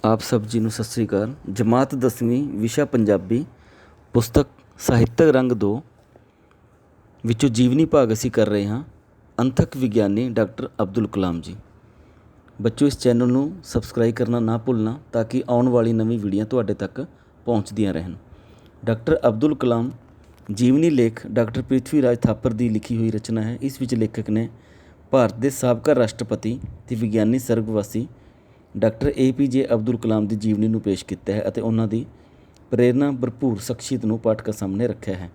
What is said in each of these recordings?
ਆਪ ਸਭ ਜੀ ਨੂੰ ਸਤਿ ਸ੍ਰੀ ਅਕਾਲ। ਜਮਾਤ 10ਵੀਂ ਵਿਸ਼ਾ ਪੰਜਾਬੀ, ਪੁਸਤਕ ਸਾਹਿਤਕ ਰੰਗ 2 ਵਿੱਚੋਂ ਜੀਵਨੀ ਭਾਗ ਅਸੀਂ ਕਰ ਰਹੇ ਹਾਂ। ਅੰਤਕ ਵਿਗਿਆਨੀ ਡਾਕਟਰ ਅਬਦੁਲ ਕਲਾਮ ਜੀ। ਬੱਚੋ, ਇਸ ਚੈਨਲ ਨੂੰ ਸਬਸਕ੍ਰਾਈਬ ਕਰਨਾ ਨਾ ਭੁੱਲਣਾ ਤਾਂ ਕਿ ਆਉਣ ਵਾਲੀ ਨਵੀਂ ਵੀਡੀਓ ਤੁਹਾਡੇ ਤੱਕ ਪਹੁੰਚਦੀਆਂ ਰਹਿਣ। ਡਾਕਟਰ ਅਬਦੁਲ ਕਲਾਮ ਜੀਵਨੀ ਲੇਖ ਡਾਕਟਰ ਪ੍ਰਿਥਵੀ ਰਾਜ ਥਾਪਰ ਦੀ ਲਿਖੀ ਹੋਈ ਰਚਨਾ ਹੈ। ਇਸ ਵਿੱਚ ਲੇਖਕ ਨੇ ਭਾਰਤ ਦੇ ਸਾਬਕਾ ਰਾਸ਼ਟਰਪਤੀ ਅਤੇ ਵਿਗਿਆਨੀ ਸਰਗਵਾਸੀ ਡਾਕਟਰ APJ ਅਬਦੁਲ ਕਲਾਮ ਦੀ ਜੀਵਨੀ ਨੂੰ ਪੇਸ਼ ਕੀਤਾ ਹੈ ਅਤੇ ਉਹਨਾਂ ਦੀ ਪ੍ਰੇਰਨਾ ਭਰਪੂਰ ਸ਼ਖਸੀਅਤ ਨੂੰ ਪਾਠਕਾਂ ਸਾਹਮਣੇ ਰੱਖਿਆ ਹੈ।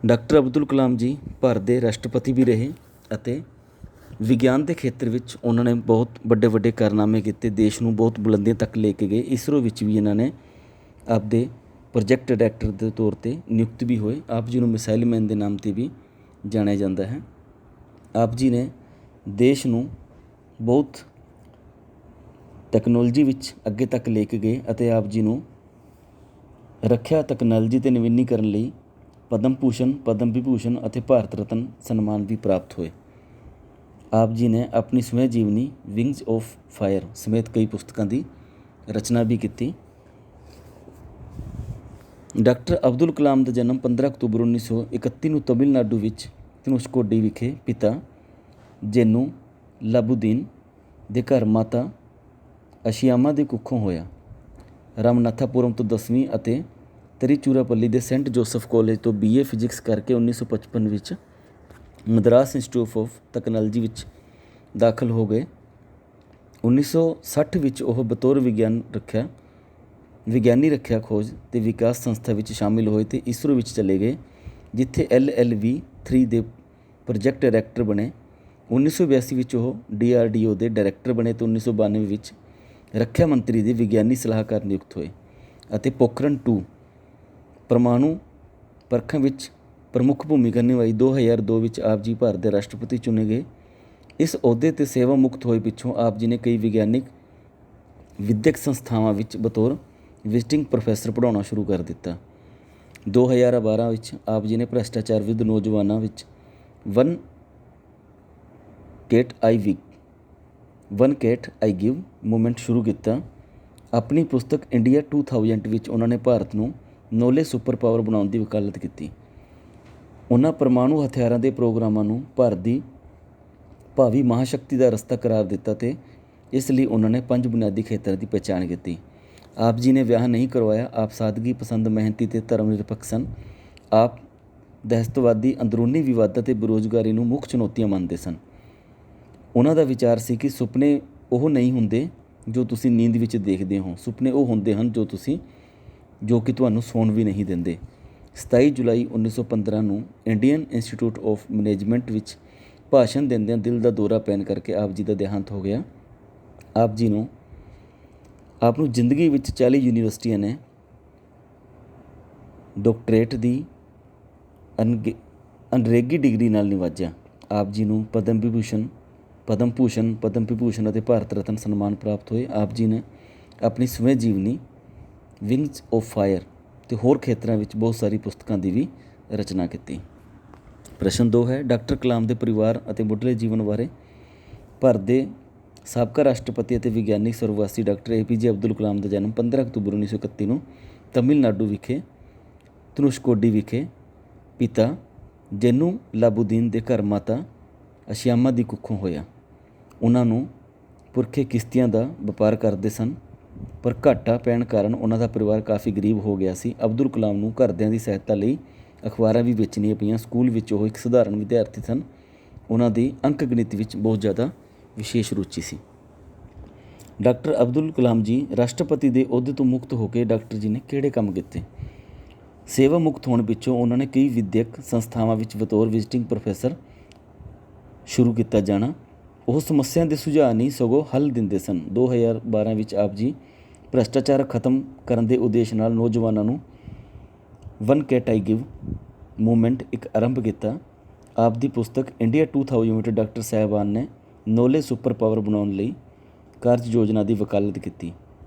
ਡਾਕਟਰ ਅਬਦੁਲ ਕਲਾਮ ਜੀ ਭਾਰਤ ਦੇ ਰਾਸ਼ਟਰਪਤੀ ਵੀ ਰਹੇ ਅਤੇ ਵਿਗਿਆਨ ਦੇ ਖੇਤਰ ਵਿੱਚ ਉਹਨਾਂ ਨੇ ਬਹੁਤ ਵੱਡੇ ਵੱਡੇ ਕਾਰਨਾਮੇ ਕੀਤੇ, ਦੇਸ਼ ਨੂੰ ਬਹੁਤ ਬੁਲੰਦੀਆਂ ਤੱਕ ਲੈ ਕੇ ਗਏ। ਇਸਰੋ ਵਿੱਚ ਵੀ ਇਹਨਾਂ ਨੇ ਆਪਦੇ ਪ੍ਰੋਜੈਕਟ ਡਾਇਰੈਕਟਰ ਦੇ ਤੌਰ 'ਤੇ ਨਿਯੁਕਤ ਵੀ ਹੋਏ। ਆਪ ਜੀ ਨੂੰ ਮਿਸਾਈਲ ਮੈਨ ਦੇ ਨਾਮ 'ਤੇ ਵੀ ਜਾਣਿਆ ਜਾਂਦਾ ਹੈ। ਆਪ ਜੀ ਨੇ ਦੇਸ਼ ਨੂੰ ਬਹੁਤ ਟੈਕਨੋਲੋਜੀ ਵਿੱਚ ਅੱਗੇ ਤੱਕ ਲੈ ਕੇ ਗਏ ਅਤੇ ਆਪ ਜੀ ਨੂੰ ਰੱਖਿਆ ਟੈਕਨੋਲੋਜੀ ਅਤੇ ਨਵੀਨੀਕਰਨ ਲਈ ਪਦਮ ਭੂਸ਼ਣ, ਪਦਮ ਵਿਭੂਸ਼ਣ ਅਤੇ ਭਾਰਤ ਰਤਨ ਸਨਮਾਨ ਵੀ ਪ੍ਰਾਪਤ ਹੋਏ। ਆਪ ਜੀ ਨੇ ਆਪਣੀ ਸਵੈ ਜੀਵਨੀ ਵਿੰਗਸ ਆਫ ਫਾਇਰ ਸਮੇਤ ਕਈ ਪੁਸਤਕਾਂ ਦੀ ਰਚਨਾ ਵੀ ਕੀਤੀ। ਡਾਕਟਰ ਅਬਦੁਲ ਕਲਾਮ ਦਾ ਜਨਮ 15 ਅਕਤੂਬਰ 1931 ਨੂੰ ਤਮਿਲਨਾਡੂ ਵਿੱਚ ਧਨੁਸ਼ਕੋਡੀ ਵਿਖੇ ਪਿਤਾ ਜੈਨੂ ਲਾਬੂਦੀਨ ਦੇ ਘਰ ਮਾਤਾ ਅਸ਼ਿਆਮਾ ਦੀ ਕੁੱਖੋਂ ਹੋਇਆ। ਰਾਮਨਾਥਾਪੁਰਮ ਤੋਂ 10ਵੀਂ ਅਤੇ ਤ੍ਰਿਚੂਰਾਪੱਲੀ ਦੇ ਸੈਂਟ ਜੋਸਫ ਕਾਲਜ ਤੋਂ BA ਫਿਜ਼ਿਕਸ ਕਰਕੇ 1955 ਵਿੱਚ ਮਦਰਾਸ ਇੰਸਟੀਚਿਊਟ ਆਫ ਟੈਕਨੋਲੋਜੀ ਵਿੱਚ ਦਾਖਲ ਹੋ ਗਏ। 1960 ਵਿੱਚ ਉਹ ਬਤੌਰ ਵਿਗਿਆਨੀ ਰੱਖਿਆ ਖੋਜ ਅਤੇ ਵਿਕਾਸ ਸੰਸਥਾ ਵਿੱਚ ਸ਼ਾਮਿਲ ਹੋਏ ਅਤੇ ਇਸਰੋ ਵਿੱਚ ਚਲੇ ਗਏ, ਜਿੱਥੇ LLV-3 ਦੇ ਪ੍ਰੋਜੈਕਟ ਡਾਇਰੈਕਟਰ ਬਣੇ। 1982 ਵਿੱਚ ਉਹ DRDO ਦੇ ਡਾਇਰੈਕਟਰ ਬਣੇ ਅਤੇ 1992 ਵਿੱਚ ਰੱਖਿਆ ਮੰਤਰੀ ਦੇ ਵਿਗਿਆਨੀ ਸਲਾਹਕਾਰ ਨਿਯੁਕਤ ਹੋਏ ਅਤੇ ਪੋਖਰਨ 2 ਪਰਮਾਣੂ ਪਰਖਣ ਵਿੱਚ ਪ੍ਰਮੁੱਖ ਭੂਮਿਕਾ ਨਿਭਾਈ। 2002 ਵਿੱਚ ਆਪ ਜੀ ਭਾਰਤ ਦੇ ਰਾਸ਼ਟਰਪਤੀ ਚੁਣੇ ਗਏ। ਇਸ ਅਹੁਦੇ 'ਤੇ ਸੇਵਾ ਮੁਕਤ ਹੋਏ ਪਿੱਛੋਂ ਆਪ ਜੀ ਨੇ ਕਈ ਵਿਦਿਅਕ ਸੰਸਥਾਵਾਂ ਵਿੱਚ ਬਤੌਰ ਵਿਜ਼ਿਟਿੰਗ ਪ੍ਰੋਫੈਸਰ ਪੜ੍ਹਾਉਣਾ ਸ਼ੁਰੂ ਕਰ ਦਿੱਤਾ। 2012 ਵਿੱਚ ਆਪ ਜੀ ਨੇ ਭ੍ਰਿਸ਼ਟਾਚਾਰ ਵਿਰੁੱਧ ਨੌਜਵਾਨਾਂ ਵਿੱਚ one cat I give movement ਸ਼ੁਰੂ ਕੀਤਾ। ਆਪਣੀ ਪੁਸਤਕ ਇੰਡੀਆ 2000 ਵਿੱਚ ਉਹਨਾਂ ਨੇ ਭਾਰਤ ਨੂੰ ਨੌਲੇਜ ਸੁਪਰ ਪਾਵਰ ਬਣਾਉਣ ਦੀ ਵਕਾਲਤ ਕੀਤੀ। ਉਹਨਾਂ ਪਰਮਾਣੂ ਹਥਿਆਰਾਂ ਦੇ ਪ੍ਰੋਗਰਾਮਾਂ ਨੂੰ ਭਾਰਤ ਦੀ ਭਾਵੀ ਮਹਾਸ਼ਕਤੀ ਦਾ ਰਸਤਾ ਕਰਾਰ ਦਿੱਤਾ ਅਤੇ ਇਸ ਲਈ ਉਹਨਾਂ ਨੇ 5 ਬੁਨਿਆਦੀ ਖੇਤਰਾਂ ਦੀ ਪਹਿਚਾਣ ਕੀਤੀ। ਆਪ ਜੀ ਨੇ ਵਿਆਹ ਨਹੀਂ ਕਰਵਾਇਆ। ਆਪ ਸਾਦਗੀ ਪਸੰਦ, ਮਿਹਨਤੀ ਅਤੇ ਧਰਮ ਨਿਰਪੱਖ ਸਨ। ਆਪ ਦਹਿਸ਼ਤਵਾਦੀ, ਅੰਦਰੂਨੀ ਵਿਵਾਦਾਂ ਅਤੇ ਬੇਰੁਜ਼ਗਾਰੀ ਨੂੰ ਮੁੱਖ ਚੁਣੌਤੀਆਂ ਮੰਨਦੇ ਸਨ। ਉਹਨਾਂ ਦਾ ਵਿਚਾਰ ਸੀ ਕਿ ਸੁਪਨੇ ਉਹ ਨਹੀਂ ਹੁੰਦੇ ਜੋ ਤੁਸੀਂ ਨੀਂਦ ਵਿੱਚ ਦੇਖਦੇ ਹੋ, ਸੁਪਨੇ ਉਹ ਹੁੰਦੇ ਹਨ ਜੋ ਕਿ ਤੁਹਾਨੂੰ ਸੌਣ ਵੀ ਨਹੀਂ ਦਿੰਦੇ। 27 ਜੁਲਾਈ 1915 ਨੂੰ ਇੰਡੀਅਨ ਇੰਸਟੀਚਿਊਟ ਆਫ ਮੈਨੇਜਮੈਂਟ ਵਿੱਚ ਭਾਸ਼ਣ ਦਿੰਦਿਆਂ ਦਿਲ ਦਾ ਦੌਰਾ ਪੈਣ ਕਰਕੇ ਆਪ ਜੀ ਦਾ ਦੇਹਾਂਤ ਹੋ ਗਿਆ। ਆਪ ਨੂੰ ਜ਼ਿੰਦਗੀ ਵਿੱਚ 40 ਯੂਨੀਵਰਸਿਟੀਆਂ ਨੇ ਡਾਕਟਰੇਟ ਦੀ ਅਨਰੇਗੀ ਡਿਗਰੀ ਨਾਲ ਨਿਵਾਜਿਆ। ਆਪ ਜੀ ਨੂੰ ਪਦਮ ਵਿਭੂਸ਼ਣ ਅਤੇ ਭਾਰਤ ਰਤਨ ਸਨਮਾਨ ਪ੍ਰਾਪਤ ਹੋਏ। ਆਪ ਜੀ ਨੇ ਆਪਣੀ ਸਵੈ ਜੀਵਨੀ ਵਿੰਗਸ ਆਫ ਫਾਇਰ ਅਤੇ ਹੋਰ ਖੇਤਰਾਂ ਵਿੱਚ ਬਹੁਤ ਸਾਰੀ ਪੁਸਤਕਾਂ ਦੀ ਵੀ ਰਚਨਾ ਕੀਤੀ। ਪ੍ਰਸ਼ਨ 2 ਹੈ, ਡਾਕਟਰ ਕਲਾਮ ਦੇ ਪਰਿਵਾਰ ਅਤੇ ਮੁੱਢਲੇ ਜੀਵਨ ਬਾਰੇ। ਭਾਰਤ ਦੇ ਸਾਬਕਾ ਰਾਸ਼ਟਰਪਤੀ ਅਤੇ ਵਿਗਿਆਨਿਕ ਸਰਵਗਵਾਸੀ ਡਾਕਟਰ APJ ਅਬਦੁਲ ਕਲਾਮ ਦਾ ਜਨਮ 15 ਅਕਤੂਬਰ 1931 ਨੂੰ ਤਮਿਲਨਾਡੂ ਵਿਖੇ ਧਨੁਸ਼ਕੋਡੀ ਵਿਖੇ ਪਿਤਾ ਜੈਨੂ ਲਾਬੂਦੀਨ ਦੇ ਘਰ ਮਾਤਾ ਅਸ਼ਿਆਮਾ ਦੀ ਕੁੱਖੋਂ ਹੋਇਆ। ਉਹਨਾਂ ਨੂੰ ਪੁਰਖੇ ਕਿਸ਼ਤੀਆਂ ਦਾ ਵਪਾਰ ਕਰਦੇ ਸਨ, ਪਰ ਘਾਟਾ ਪੈਣ ਕਾਰਨ ਉਹਨਾਂ ਦਾ ਪਰਿਵਾਰ ਕਾਫੀ ਗਰੀਬ ਹੋ ਗਿਆ ਸੀ। ਅਬਦੁਲ ਕਲਾਮ ਨੂੰ ਘਰਦਿਆਂ ਦੀ ਸਹਾਇਤਾ ਲਈ ਅਖਬਾਰਾਂ ਵੀ ਵੇਚਣੀਆਂ ਪਈਆਂ। ਸਕੂਲ ਵਿੱਚ ਉਹ ਇੱਕ ਸਧਾਰਨ ਵਿਦਿਆਰਥੀ ਸਨ। ਉਹਨਾਂ ਦੀ ਅੰਕ ਗਣਿਤ ਵਿੱਚ ਬਹੁਤ ਜ਼ਿਆਦਾ ਵਿਸ਼ੇਸ਼ ਰੁਚੀ ਸੀ। ਡਾਕਟਰ ਅਬਦੁਲ ਕਲਾਮ ਜੀ ਰਾਸ਼ਟਰਪਤੀ ਦੇ ਅਹੁਦੇ ਤੋਂ ਮੁਕਤ ਹੋ ਕੇ ਡਾਕਟਰ ਜੀ ਨੇ ਕਿਹੜੇ ਕੰਮ ਕੀਤੇ? ਸੇਵਾ ਮੁਕਤ ਹੋਣ ਪਿੱਛੋਂ ਉਹਨਾਂ ਨੇ ਕਈ ਵਿਦਿਅਕ ਸੰਸਥਾਵਾਂ ਵਿੱਚ ਬਤੌਰ ਵਿਜ਼ਿਟਿੰਗ ਪ੍ਰੋਫੈਸਰ ਸ਼ੁਰੂ ਕੀਤਾ ਜਾਣਾ। ਉਹ ਸਮੱਸਿਆ ਦੇ ਸੁਝਾਅ ਨਹੀਂ ਸਗੋਂ ਹੱਲ ਦਿੰਦੇ ਸਨ। 2012 ਵਿੱਚ ਆਪ ਜੀ ਭ੍ਰਿਸ਼ਟਾਚਾਰ ਖਤਮ ਕਰਨ ਦੇ ਉਦੇਸ਼ ਨਾਲ ਨੌਜਵਾਨਾਂ ਨੂੰ one cat I give movement ਇੱਕ ਆਰੰਭ ਕੀਤਾ। ਆਪ ਦੀ ਪੁਸਤਕ ਇੰਡੀਆ 2000 ਵਿੱਚ ਡਾਕਟਰ ਸਾਹਿਬਾਨ ਨੇ ਨੌਲੇਜ ਸੁਪਰ ਪਾਵਰ ਬਣਾਉਣ ਲਈ ਕਾਰਜ ਯੋਜਨਾ ਦੀ ਵਕਾਲਤ ਕੀਤੀ।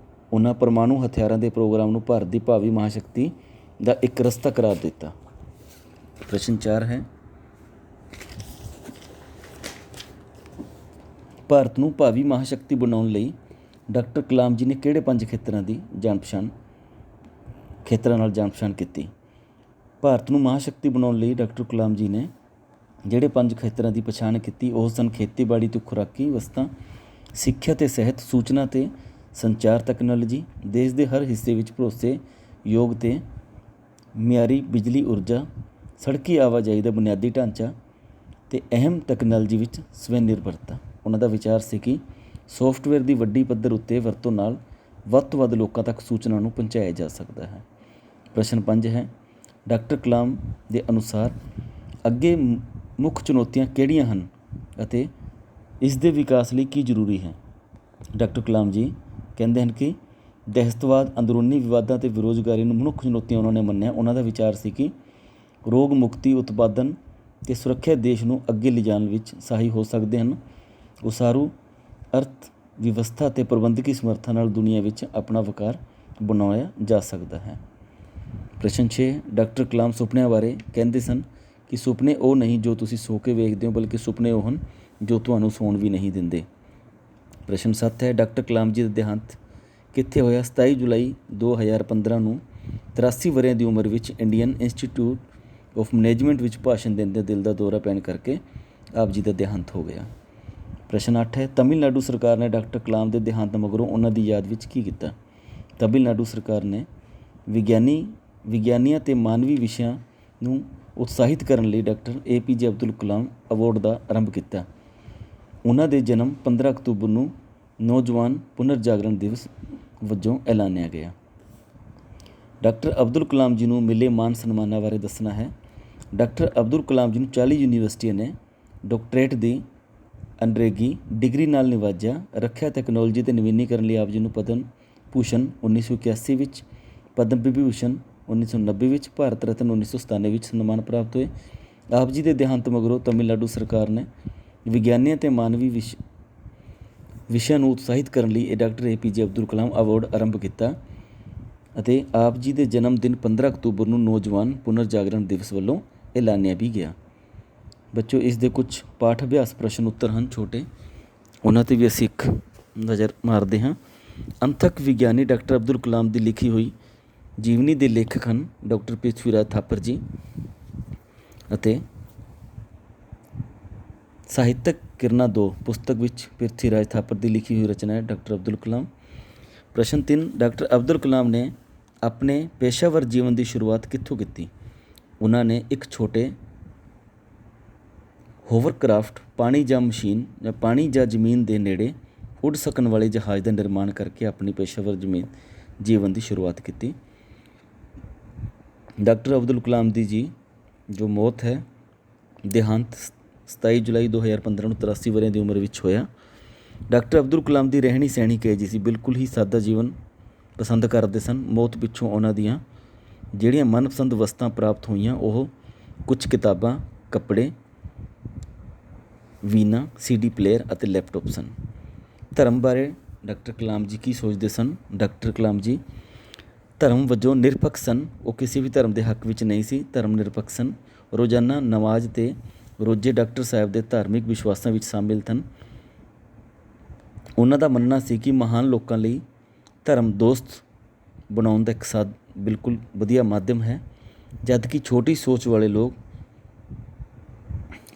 ਉਹਨਾਂ ਪਰਮਾਣੂ ਹਥਿਆਰਾਂ ਦੇ ਪ੍ਰੋਗਰਾਮ ਨੂੰ ਭਾਰਤ ਦੀ ਭਾਵੀ ਮਹਾਸ਼ਕਤੀ ਦਾ ਇੱਕ ਰਸਤਾ ਕਰਾਰ ਦਿੱਤਾ। ਪ੍ਰਸ਼ਨ 4 ਹੈ, ਭਾਰਤ ਨੂੰ ਭਾਵੀ ਮਹਾਸ਼ਕਤੀ ਬਣਾਉਣ ਲਈ ਡਾਕਟਰ ਕਲਾਮ ਜੀ ਨੇ ਕਿਹੜੇ 5 ਖੇਤਰਾਂ ਦੀ ਖੇਤਰਾਂ ਨਾਲ ਜਾਣ ਪਛਾਣ ਕੀਤੀ? ਭਾਰਤ ਨੂੰ ਮਹਾਂਸ਼ਕਤੀ ਬਣਾਉਣ ਲਈ ਡਾਕਟਰ ਕਲਾਮ ਜੀ ਨੇ ਜਿਹੜੇ 5 ਖੇਤਰਾਂ ਦੀ ਪਛਾਣ ਕੀਤੀ ਉਹ ਸਨ: ਖੇਤੀਬਾੜੀ ਤੇ ਖੁਰਾਕੀ ਵਸਤਾਂ, ਸਿੱਖਿਆ ਤੇ ਸਿਹਤ, ਸੂਚਨਾ ਤੇ ਸੰਚਾਰ ਤਕਨਾਲੋਜੀ, ਦੇਸ਼ ਦੇ ਹਰ ਹਿੱਸੇ ਵਿੱਚ ਭਰੋਸੇਯੋਗ ਤੇ ਮਿਆਰੀ ਬਿਜਲੀ ਊਰਜਾ, ਸੜਕੀ ਆਵਾਜਾਈ ਦਾ ਬੁਨਿਆਦੀ ਢਾਂਚਾ ਤੇ ਅਹਿਮ ਤਕਨਾਲੋਜੀ ਵਿੱਚ ਸਵੈ ਨਿਰਭਰਤਾ। ਉਹਨਾਂ ਦਾ ਵਿਚਾਰ ਸੀ ਕਿ ਸੌਫਟਵੇਅਰ ਦੀ ਵੱਡੀ ਪੱਧਰ ਉੱਤੇ ਵਰਤੋਂ ਨਾਲ ਵੱਧ ਤੋਂ ਵੱਧ ਲੋਕਾਂ ਤੱਕ ਸੂਚਨਾ ਨੂੰ ਪਹੁੰਚਾਇਆ ਜਾ ਸਕਦਾ ਹੈ। ਪ੍ਰਸ਼ਨ 5 ਹੈ, ਡਾਕਟਰ ਕਲਾਮ ਦੇ ਅਨੁਸਾਰ ਅੱਗੇ ਮੁੱਖ ਚੁਣੌਤੀਆਂ ਕਿਹੜੀਆਂ ਹਨ ਅਤੇ ਇਸ ਦੇ ਵਿਕਾਸ ਲਈ ਕੀ ਜ਼ਰੂਰੀ ਹੈ? ਡਾਕਟਰ ਕਲਾਮ ਜੀ ਕਹਿੰਦੇ ਹਨ ਕਿ ਦਹਿਸ਼ਤਵਾਦ, ਅੰਦਰੂਨੀ ਵਿਵਾਦਾਂ ਅਤੇ ਬੇਰੁਜ਼ਗਾਰੀ ਨੂੰ ਮੁੱਖ ਚੁਣੌਤੀਆਂ ਉਹਨਾਂ ਨੇ ਮੰਨਿਆ। ਉਹਨਾਂ ਦਾ ਵਿਚਾਰ ਸੀ ਕਿ ਰੋਗ ਮੁਕਤੀ, ਉਤਪਾਦਨ ਅਤੇ ਸੁਰੱਖਿਆ ਦੇਸ਼ ਨੂੰ ਅੱਗੇ ਲਿਜਾਣ ਵਿੱਚ ਸਹਾਈ ਹੋ ਸਕਦੇ ਹਨ। ਉਸਾਰੂ ਅਰਥ ਵਿਵਸਥਾ ਅਤੇ ਪ੍ਰਬੰਧਕੀ ਸਮਰੱਥਾ ਨਾਲ ਦੁਨੀਆ ਵਿੱਚ ਆਪਣਾ ਵਕਾਰ ਬਣਾਇਆ ਜਾ ਸਕਦਾ ਹੈ। ਪ੍ਰਸ਼ਨ 6, ਡਾਕਟਰ ਕਲਾਮ ਸੁਪਨਿਆਂ ਬਾਰੇ ਕਹਿੰਦੇ ਸਨ ਕਿ ਸੁਪਨੇ ਉਹ ਨਹੀਂ ਜੋ ਤੁਸੀਂ ਸੋ ਕੇ ਵੇਖਦੇ ਹੋ, ਬਲਕਿ ਸੁਪਨੇ ਉਹ ਹਨ ਜੋ ਤੁਹਾਨੂੰ ਸੌਣ ਵੀ ਨਹੀਂ ਦਿੰਦੇ। ਪ੍ਰਸ਼ਨ 7 ਹੈ, ਡਾਕਟਰ ਕਲਾਮ ਜੀ ਦਾ ਦੇਹਾਂਤ ਕਿੱਥੇ ਹੋਇਆ? 27 ਜੁਲਾਈ 2015 ਨੂੰ 83 ਵਰ੍ਹਿਆਂ ਦੀ ਉਮਰ ਵਿੱਚ ਇੰਡੀਅਨ ਇੰਸਟੀਚਿਊਟ ਆਫ ਮੈਨੇਜਮੈਂਟ ਵਿੱਚ ਭਾਸ਼ਣ ਦਿੰਦੇ ਦਿਲ ਦਾ ਦੌਰਾ ਪੈਣ ਕਰਕੇ ਆਪ ਜੀ ਦਾ ਦੇਹਾਂਤ ਹੋ ਗਿਆ। ਪ੍ਰਸ਼ਨ 8 ਹੈ, ਤਮਿਲਨਾਡੂ ਸਰਕਾਰ ਨੇ ਡਾਕਟਰ ਕਲਾਮ ਦੇ ਦੇਹਾਂਤ ਮਗਰੋਂ ਉਹਨਾਂ ਦੀ ਯਾਦ ਵਿੱਚ ਕੀ ਕੀਤਾ? ਤਮਿਲਨਾਡੂ ਸਰਕਾਰ ਨੇ ਵਿਗਿਆਨੀਆਂ ਅਤੇ ਮਾਨਵੀ ਵਿਸ਼ਿਆਂ ਨੂੰ ਉਤਸ਼ਾਹਿਤ ਕਰਨ ਲਈ doctor APJ Abdul Kalam award ਦਾ ਆਰੰਭ ਕੀਤਾ। ਉਹਨਾਂ ਦੇ ਜਨਮ 15 ਅਕਤੂਬਰ ਨੂੰ ਨੌਜਵਾਨ ਪੁਨਰਜਾਗਰਣ ਦਿਵਸ ਵਜੋਂ ਐਲਾਨਿਆ ਗਿਆ। ਡਾਕਟਰ ਅਬਦੁਲ ਕਲਾਮ ਜੀ ਨੂੰ ਮਿਲੇ ਮਾਨ ਸਨਮਾਨਾਂ ਬਾਰੇ ਦੱਸਣਾ ਹੈ। ਡਾਕਟਰ ਅਬਦੁਲ ਕਲਾਮ ਜੀ ਨੂੰ 40 ਯੂਨੀਵਰਸਿਟੀਆਂ ਨੇ ਡਾਕਟਰੇਟ ਦੀ ਆਨਰੇਰੀ ਡਿਗਰੀ ਨਾਲ ਨਿਵਾਜਿਆ। ਰੱਖਿਆ, ਤਕਨਾਲੋਜੀ ਅਤੇ ਨਵੀਨੀਕਰਨ ਲਈ ਆਪ ਜੀ ਨੂੰ ਪਦਮ ਭੂਸ਼ਣ 1981 ਵਿੱਚ, ਪਦਮ ਵਿਭੂਸ਼ਣ 1990 ਵਿੱਚ, ਭਾਰਤ ਰਤਨ 1997 ਵਿੱਚ ਸਨਮਾਨ ਪ੍ਰਾਪਤ ਹੋਏ। ਆਪ ਜੀ ਦੇ ਦੇਹਾਂਤ ਮਗਰੋਂ ਤਮਿਲਨਾਡੂ ਸਰਕਾਰ ਨੇ ਵਿਗਿਆਨੀਆਂ ਅਤੇ ਮਾਨਵੀ ਵਿਸ਼ਿਆਂ ਨੂੰ ਉਤਸ਼ਾਹਿਤ ਕਰਨ ਲਈ doctor APJ Abdul Kalam award ਆਰੰਭ ਕੀਤਾ ਅਤੇ ਆਪ ਜੀ ਦੇ ਜਨਮ ਦਿਨ 15 ਅਕਤੂਬਰ ਨੂੰ ਨੌਜਵਾਨ ਪੁਨਰਜਾਗਰਣ ਦਿਵਸ ਵੱਲੋਂ ਐਲਾਨਿਆ ਵੀ ਗਿਆ। ਬੱਚੋ, ਇਸ ਦੇ ਕੁਝ ਪਾਠ ਅਭਿਆਸ ਪ੍ਰਸ਼ਨ ਉੱਤਰ ਹਨ ਛੋਟੇ, ਉਹਨਾਂ 'ਤੇ ਵੀ ਅਸੀਂ ਇੱਕ ਨਜ਼ਰ ਮਾਰਦੇ ਹਾਂ। ਅੰਤਕ ਵਿਗਿਆਨੀ ਡਾਕਟਰ ਅਬਦੁਲ ਕਲਾਮ ਦੀ ਲਿਖੀ ਹੋਈ ਜੀਵਨੀ ਦੇ ਲੇਖਕ ਹਨ ਡਾਕਟਰ ਪ੍ਰਿਥਵੀ ਰਾਜ ਥਾਪਰ ਜੀ ਅਤੇ ਸਾਹਿਤਕ ਕਿਰਨਾਂ 2 ਪੁਸਤਕ ਵਿੱਚ ਪ੍ਰਿਥਵੀ ਰਾਜ ਥਾਪਰ ਦੀ ਲਿਖੀ ਹੋਈ ਰਚਨਾ ਹੈ ਡਾਕਟਰ ਅਬਦੁਲ ਕਲਾਮ। ਪ੍ਰਸ਼ਨ 3, ਡਾਕਟਰ ਅਬਦੁਲ ਕਲਾਮ ਨੇ ਆਪਣੇ ਪੇਸ਼ਾਵਰ ਜੀਵਨ ਦੀ ਸ਼ੁਰੂਆਤ ਕਿੱਥੋਂ ਕੀਤੀ? ਉਹਨਾਂ ਨੇ ਇੱਕ ਛੋਟੇ ਹੋਵਰਕ੍ਰਾਫਟ ਪਾਣੀ ਜਾਂ ਜ਼ਮੀਨ ਦੇ ਨੇੜੇ ਉੱਡ ਸਕਣ ਵਾਲੇ ਜਹਾਜ਼ ਦਾ ਨਿਰਮਾਣ ਕਰਕੇ ਆਪਣੀ ਪੇਸ਼ਾਵਰ ਜੀਵਨ ਦੀ ਸ਼ੁਰੂਆਤ ਕੀਤੀ। ਡਾਕਟਰ ਅਬਦੁਲ ਕਲਾਮ ਦੀ ਜੀ ਜੋ ਮੌਤ ਹੈ, ਦੇਹਾਂਤ 27 ਜੁਲਾਈ 2015 ਨੂੰ 83 ਵਰ੍ਹਿਆਂ ਦੀ ਉਮਰ ਵਿੱਚ ਹੋਇਆ। ਡਾਕਟਰ ਅਬਦੁਲ ਕਲਾਮ ਦੀ ਰਹਿਣੀ ਸਹਿਣੀ ਕਿਹੋ ਜਿਹੀ ਸੀ? ਬਿਲਕੁਲ ਹੀ ਸਾਦਾ ਜੀਵਨ ਪਸੰਦ ਕਰਦੇ ਸਨ। ਮੌਤ ਪਿੱਛੋਂ ਉਹਨਾਂ ਦੀਆਂ ਜਿਹੜੀਆਂ ਮਨਪਸੰਦ ਵਸਤਾਂ ਪ੍ਰਾਪਤ ਹੋਈਆਂ ਉਹ ਕੁਝ ਕਿਤਾਬਾਂ, ਕੱਪੜੇ, ਵੀਨਾ, CD ਪਲੇਅਰ ਅਤੇ ਲੈਪਟਾਪ ਸਨ। ਧਰਮ ਬਾਰੇ ਡਾਕਟਰ ਕਲਾਮ ਜੀ ਕੀ ਸੋਚਦੇ ਸਨ? ਡਾਕਟਰ ਕਲਾਮ ਜੀ ਧਰਮ ਵਜੋਂ ਨਿਰਪੱਖ ਸਨ। ਉਹ ਕਿਸੇ ਵੀ ਧਰਮ ਦੇ ਹੱਕ ਵਿੱਚ ਨਹੀਂ ਸੀ, ਧਰਮ ਨਿਰਪੱਖ ਸਨ। ਰੋਜ਼ਾਨਾ ਨਮਾਜ਼ ਤੇ ਰੋਜ਼ੇ ਡਾਕਟਰ ਸਾਹਿਬ ਦੇ ਧਾਰਮਿਕ ਵਿਸ਼ਵਾਸਾਂ ਵਿੱਚ ਸ਼ਾਮਿਲ ਸਨ। ਉਹਨਾਂ ਦਾ ਮੰਨਣਾ ਸੀ ਕਿ ਮਹਾਨ ਲੋਕਾਂ ਲਈ ਧਰਮ ਦੋਸਤ ਬਣਾਉਣ ਦਾ ਇੱਕ ਬਿਲਕੁਲ ਵਧੀਆ ਮਾਧਿਅਮ ਹੈ, ਜਦ ਕਿ ਛੋਟੀ ਸੋਚ ਵਾਲੇ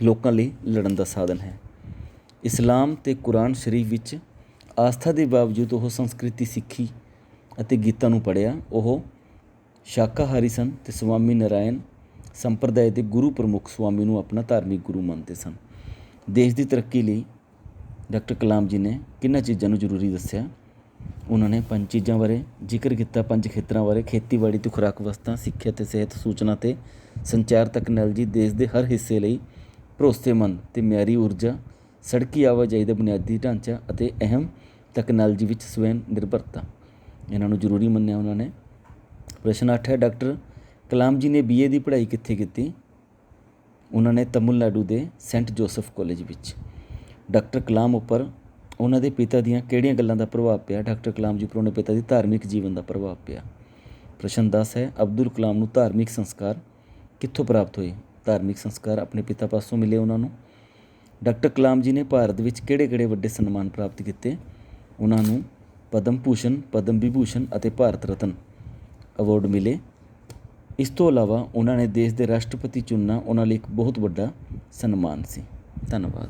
ਲੋਕਾਂ ਲਈ ਲੜਨ ਦਾ ਸਾਧਨ ਹੈ। ਇਸਲਾਮ ਅਤੇ ਕੁਰਾਨ ਸ਼ਰੀਫ ਵਿੱਚ ਆਸਥਾ ਦੇ ਬਾਵਜੂਦ ਉਹ ਸੰਸਕ੍ਰਿਤੀ ਸਿੱਖੀ ਅਤੇ ਗੀਤਾਂ ਨੂੰ ਪੜ੍ਹਿਆ। ਉਹ ਸ਼ਾਕਾਹਾਰੀ ਸਨ ਅਤੇ ਸਵਾਮੀ ਨਾਰਾਇਣ ਸੰਪਰਦਾਇ ਦੇ ਗੁਰੂ ਪ੍ਰਮੁੱਖ ਸਵਾਮੀ ਨੂੰ ਆਪਣਾ ਧਾਰਮਿਕ ਗੁਰੂ ਮੰਨਦੇ ਸਨ। ਦੇਸ਼ ਦੀ ਤਰੱਕੀ ਲਈ ਡਾਕਟਰ ਕਲਾਮ ਜੀ ਨੇ ਕਿਹਨਾਂ ਚੀਜ਼ਾਂ ਨੂੰ ਜ਼ਰੂਰੀ ਦੱਸਿਆ? ਉਹਨਾਂ ਨੇ 5 ਚੀਜ਼ਾਂ ਬਾਰੇ ਜ਼ਿਕਰ ਕੀਤਾ, 5 ਖੇਤਰਾਂ ਬਾਰੇ: ਖੇਤੀਬਾੜੀ ਅਤੇ ਖੁਰਾਕ ਵਸਤਾਂ, ਸਿੱਖਿਆ ਅਤੇ ਸਿਹਤ, ਸੂਚਨਾ ਅਤੇ ਸੰਚਾਰ ਤਕਨਾਲੋਜੀ, ਦੇਸ਼ ਦੇ ਹਰ ਹਿੱਸੇ ਲਈ ਭਰੋਸੇਮੰਦ ਅਤੇ ਮਿਆਰੀ ਊਰਜਾ, ਸੜਕੀ ਆਵਾਜਾਈ ਦਾ ਬੁਨਿਆਦੀ ਢਾਂਚਾ ਅਤੇ ਅਹਿਮ ਤਕਨਾਲੋਜੀ ਵਿੱਚ ਸਵੈ ਨਿਰਭਰਤਾ। ਇਹਨਾਂ ਨੂੰ ਜ਼ਰੂਰੀ ਮੰਨਿਆ ਉਹਨਾਂ ਨੇ। ਪ੍ਰਸ਼ਨ 8 ਹੈ, ਡਾਕਟਰ ਕਲਾਮ ਜੀ ਨੇ BA ਦੀ ਪੜ੍ਹਾਈ ਕਿੱਥੇ ਕੀਤੀ? ਉਹਨਾਂ ਨੇ ਤਮਿਲਨਾਡੂ ਦੇ ਸੈਂਟ ਜੋਸਫ ਕਾਲਜ ਵਿੱਚ। ਡਾਕਟਰ ਕਲਾਮ ਉੱਪਰ ਉਹਨਾਂ ਦੇ ਪਿਤਾ ਦੀਆਂ ਕਿਹੜੀਆਂ ਗੱਲਾਂ ਦਾ ਪ੍ਰਭਾਵ ਪਿਆ? ਡਾਕਟਰ ਕਲਾਮ ਜੀ ਉੱਪਰ ਉਹਨਾਂ ਪਿਤਾ ਦੀ ਧਾਰਮਿਕ ਜੀਵਨ ਦਾ ਪ੍ਰਭਾਵ ਪਿਆ। ਪ੍ਰਸ਼ਨ 10 ਹੈ, ਅਬਦੁਲ ਕਲਾਮ ਨੂੰ ਧਾਰਮਿਕ ਸੰਸਕਾਰ ਕਿੱਥੋਂ ਪ੍ਰਾਪਤ ਹੋਏ? ਧਾਰਮਿਕ ਸੰਸਕਾਰ ਆਪਣੇ ਪਿਤਾ ਪਾਸੋਂ ਮਿਲੇ ਉਹਨਾਂ ਨੂੰ। ਡਾਕਟਰ ਕਲਾਮ ਜੀ ਨੇ ਭਾਰਤ ਵਿੱਚ ਕਿਹੜੇ ਵੱਡੇ ਸਨਮਾਨ ਪ੍ਰਾਪਤ ਕੀਤੇ? ਉਹਨਾਂ ਨੂੰ ਪਦਮ ਭੂਸ਼ਣ, ਪਦਮ ਵਿਭੂਸ਼ਣ ਅਤੇ ਭਾਰਤ ਰਤਨ ਅਵਾਰਡ ਮਿਲੇ। ਇਸ ਤੋਂ ਇਲਾਵਾ ਉਹਨਾਂ ਨੇ ਦੇਸ਼ ਦੇ ਰਾਸ਼ਟਰਪਤੀ ਚੁਣਨਾ ਉਹਨਾਂ ਲਈ ਇੱਕ ਬਹੁਤ ਵੱਡਾ ਸਨਮਾਨ ਸੀ। ਧੰਨਵਾਦ।